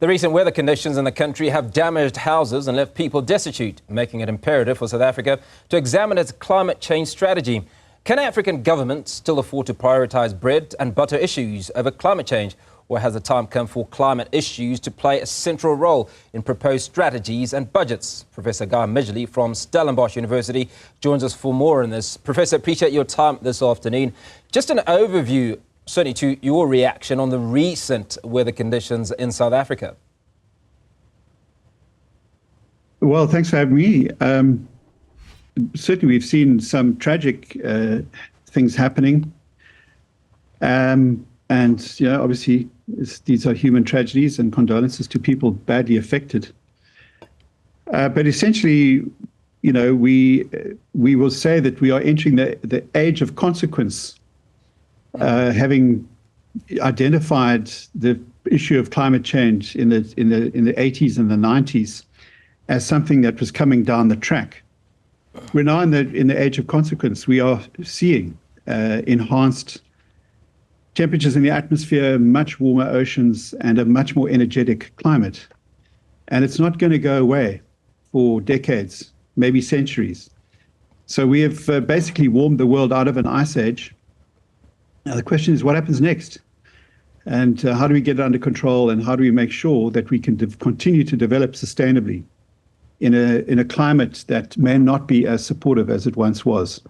The recent weather conditions in the country have damaged houses and left people destitute, making it imperative for South Africa to examine its climate change strategy. Can African governments still afford to prioritise bread and butter issues over climate change? Or has the time come for climate issues to play a central role in proposed strategies and budgets? Professor Midgley from Stellenbosch University joins us for more on this. Professor, appreciate your time this afternoon. Just an overview, certainly to your reaction on the recent weather conditions in South Africa. Well, thanks for having me. Certainly we've seen some tragic things happening. And, obviously these are human tragedies, and condolences to people badly affected. But essentially, we will say that we are entering the age of consequence, having identified the issue of climate change in the 80s and the 90s as something that was coming down the track. We're now in the age of consequence. We are seeing enhanced temperatures in the atmosphere, much warmer oceans, and a much more energetic climate. And it's not going to go away for decades, maybe centuries. So we have basically warmed the world out of an ice age. Now the question is, what happens next? And how do we get it under control, and how do we make sure that we can continue to develop sustainably in a climate that may not be as supportive as it once was?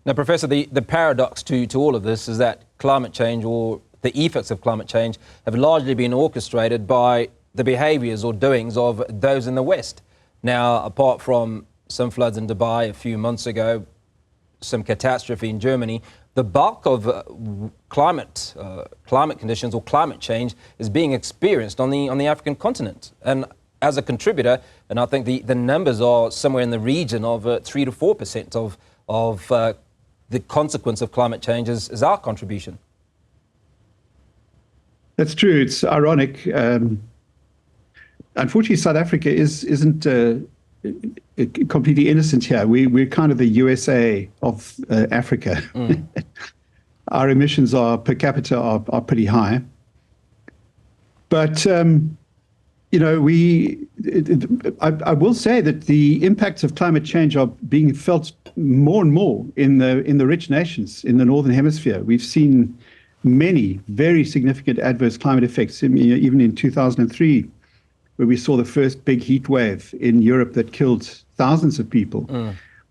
Now, Professor, the paradox to all of this is that climate change, or the effects of climate change, have largely been orchestrated by the behaviours or doings of those in the West. Now, apart from some floods in Dubai a few months ago, some catastrophe in Germany, the bulk of climate conditions or climate change is being experienced on the African continent. And as a contributor, and I think the numbers are somewhere in the region of 3 to 4% of the consequence of climate change is our contribution. That's true. It's ironic. Unfortunately, South Africa isn't completely innocent here. We're kind of the USA of Africa. Our emissions per capita are pretty high. But I will say that the impacts of climate change are being felt more and more in the rich nations in the Northern Hemisphere. We've seen many very significant adverse climate effects, even in 2003, where we saw the first big heat wave in Europe that killed thousands of people,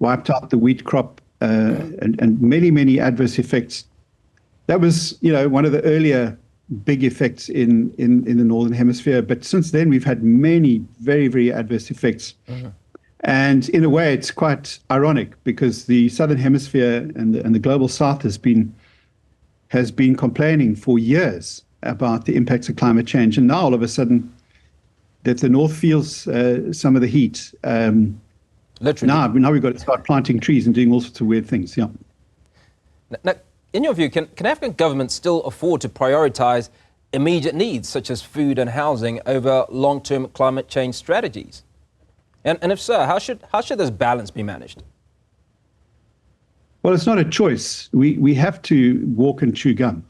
wiped out the wheat crop, and many adverse effects. That was, one of the earlier big effects in the Northern Hemisphere. But since then, we've had many very adverse effects. And in a way, it's quite ironic, because the Southern Hemisphere and the global South has been complaining for years about the impacts of climate change. And now all of a sudden, that the North feels some of the heat. Literally. Now we've got to start planting trees and doing all sorts of weird things. Yeah. Now, in your view, can African governments still afford to prioritise immediate needs such as food and housing over long-term climate change strategies? And if so, how should this balance be managed? Well, it's not a choice. We have to walk and chew gum.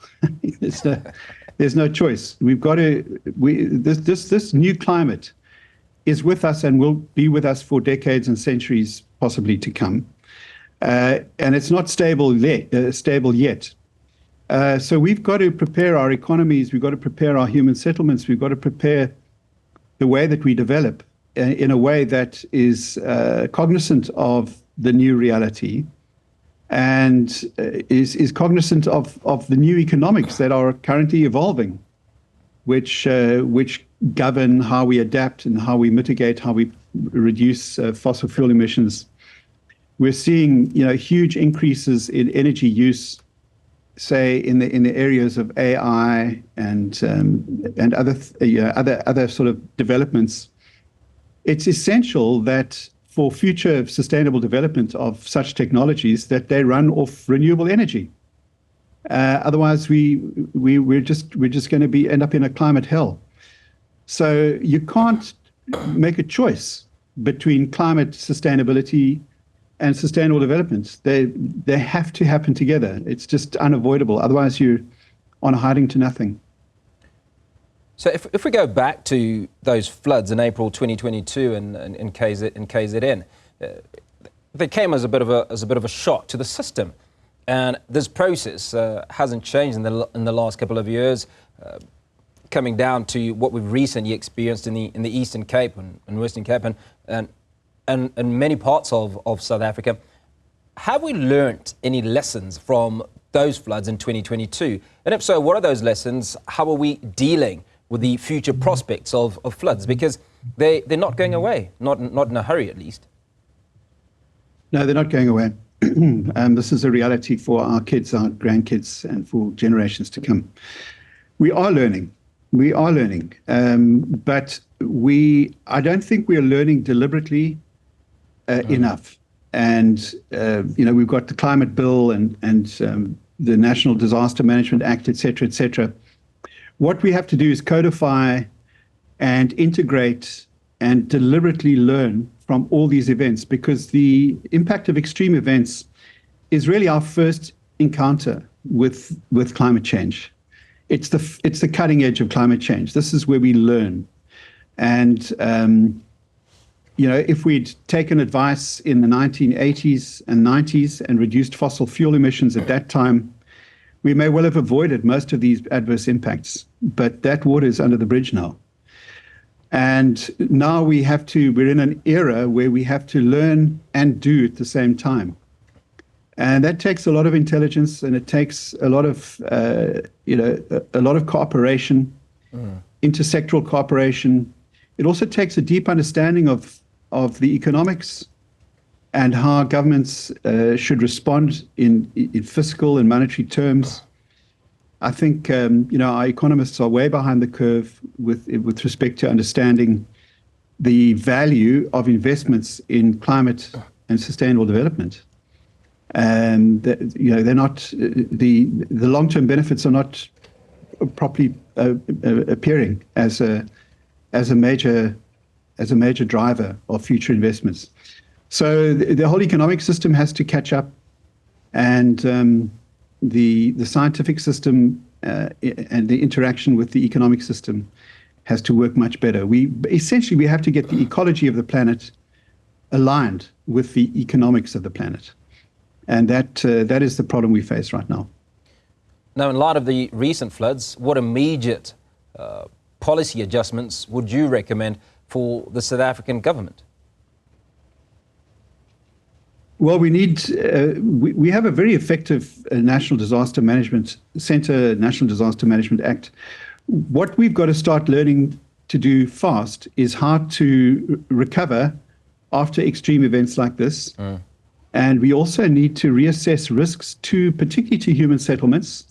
There's no choice. We've got to. This new climate is with us and will be with us for decades and centuries possibly to come. And it's not stable yet. So we've got to prepare our economies, we've got to prepare our human settlements, we've got to prepare the way that we develop in a way that is cognizant of the new reality, and is cognizant of the new economics that are currently evolving, which govern how we adapt and how we mitigate, how we reduce fossil fuel emissions. We're seeing, huge increases in energy use, say in the areas of AI and other sort of developments. It's essential that for future sustainable development of such technologies, that they run off renewable energy. Otherwise, we're just going to end up in a climate hell. So you can't make a choice between climate sustainability and sustainable development. They have to happen together. It's just unavoidable. Otherwise, you're on hiding to nothing. So if we go back to those floods in April 2022 in KZN, they came as a bit of a shock to the system, and this process hasn't changed in the last couple of years, coming down to what we've recently experienced in the Eastern Cape and Western Cape and many parts of South Africa. Have we learnt any lessons from those floods in 2022? And if so, what are those lessons? How are we dealing with the future prospects of floods? Because they're not going away, not in a hurry at least. No, they're not going away. This is a reality for our kids, our grandkids, and for generations to come. We are learning. But I don't think we are learning deliberately enough. And, we've got the climate bill and the National Disaster Management Act, et cetera. What we have to do is codify and integrate and deliberately learn from all these events, because the impact of extreme events is really our first encounter with climate change. It's the cutting edge of climate change. This is where we learn. And, if we'd taken advice in the 1980s and 90s and reduced fossil fuel emissions at that time, we may well have avoided most of these adverse impacts. But that water is under the bridge now. And now we're in an era where we have to learn and do at the same time. And that takes a lot of intelligence, and it takes a lot of, a lot of cooperation, intersectoral cooperation. It also takes a deep understanding of the economics and how governments should respond in fiscal and monetary terms. I think our economists are way behind the curve with respect to understanding the value of investments in climate and sustainable development. And they're not the long-term benefits are not properly appearing as a major driver of future investments. So the whole economic system has to catch up, and the scientific system and the interaction with the economic system has to work much better. We have to get the ecology of the planet aligned with the economics of the planet. And that is the problem we face right now. Now, in light of the recent floods, what immediate policy adjustments would you recommend for the South African government? Well, we have a very effective National Disaster Management Centre, National Disaster Management Act. What we've got to start learning to do fast is how to recover after extreme events like this. And we also need to reassess risks particularly to human settlements.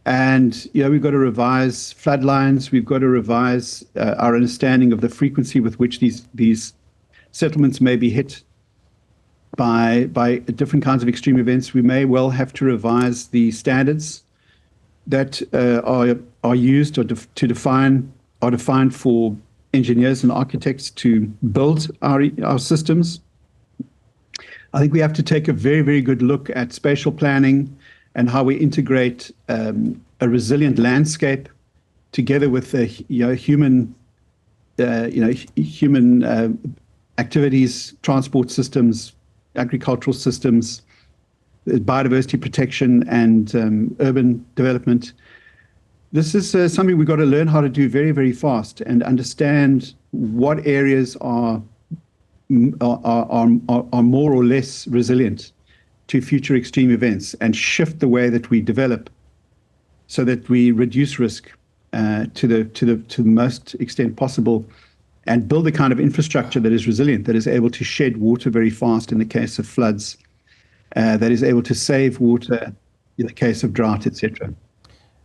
And we've got to revise flood lines. We've got to revise our understanding of the frequency with which these settlements may be hit by different kinds of extreme events. We may well have to revise the standards that are used or defined for engineers and architects to build our systems. I think we have to take a very, very good look at spatial planning and how we integrate a resilient landscape together with human activities, transport systems, agricultural systems, biodiversity protection, and urban development. This is something we've got to learn how to do very, very fast and understand what areas are more or less resilient to future extreme events, and shift the way that we develop so that we reduce risk to the most extent possible, and build the kind of infrastructure that is resilient, that is able to shed water very fast in the case of floods, that is able to save water in the case of drought, etc.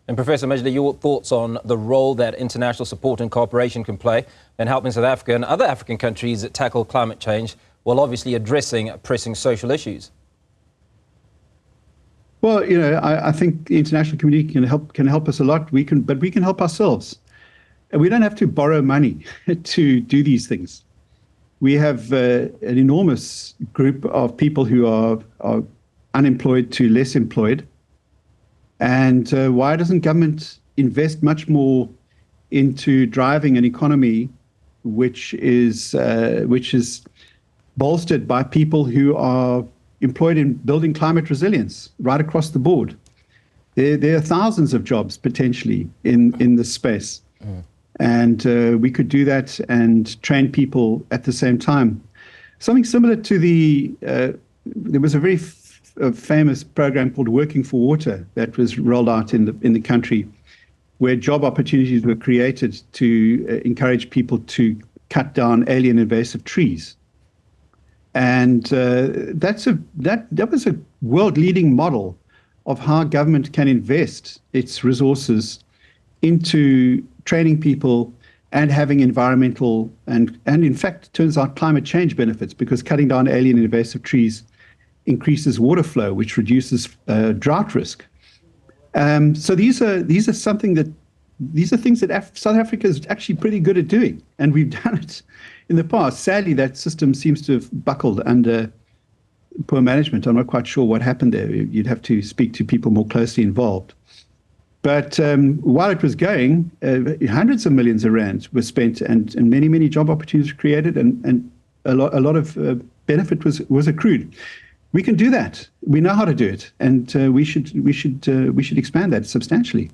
And Professor Midgley, your thoughts on the role that international support and cooperation can play in helping South Africa and other African countries tackle climate change, while obviously addressing pressing social issues? Well, I think the international community can help us a lot. But we can help ourselves. And we don't have to borrow money to do these things. We have an enormous group of people who are unemployed to less employed. And why doesn't government invest much more into driving an economy which is bolstered by people who are employed in building climate resilience right across the board. There are thousands of jobs potentially in this space. And we could do that and train people at the same time. Something similar to there was a very famous program called Working for Water that was rolled out in the country, where job opportunities were created to encourage people to cut down alien invasive trees. And that was a world-leading model of how government can invest its resources into training people and having environmental and in fact, turns out climate change benefits, because cutting down alien invasive trees increases water flow, which reduces drought risk. So these are things that South Africa is actually pretty good at doing, and we've done it in the past. Sadly, that system seems to have buckled under poor management. I'm not quite sure what happened there. You'd have to speak to people more closely involved. But while it was going, hundreds of millions of rands were spent, and many, many job opportunities were created, and a lot of benefit was accrued. We can do that. We know how to do it, and we should expand that substantially.